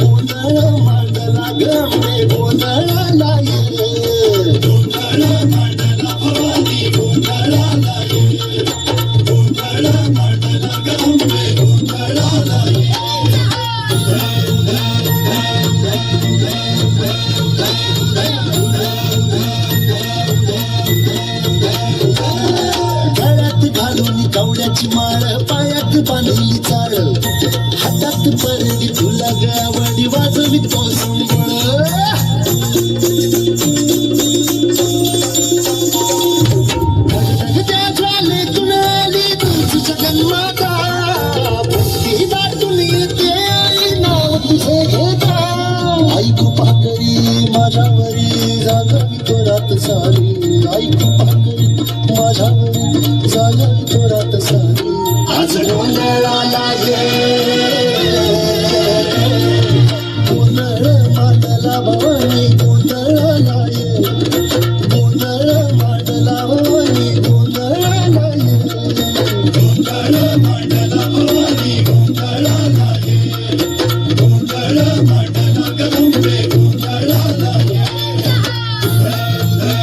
गोंधळ मांडला गंगे गोंधळाला ये गोंधळ मांडला भवानी गोंधळाला ये गोंधळ मांडला गंगे गोंधळाला ये गळ्यात घालून कवड्याची माळ पायात बांधली चाळ हातात परडी तुला गावडी वाजवितो संबळ त्या ज्वालेतून आली तुझी जगन्माता भक्ती दाटून येते आई नाव तुझे घेता ऐकू पाकरी माझ्यावरी जागवितो रात सारी ऐकू पाकरी माझ्यावरी जागवितो रात सारी आज गोंधळाला ये गोंधळ मांडला भवानी गोंधळाला ये गोंधळ मांडला भवानी गोंधळाला ये गोंधळ मांडला भवानी गोंधळाला ये गोंधळ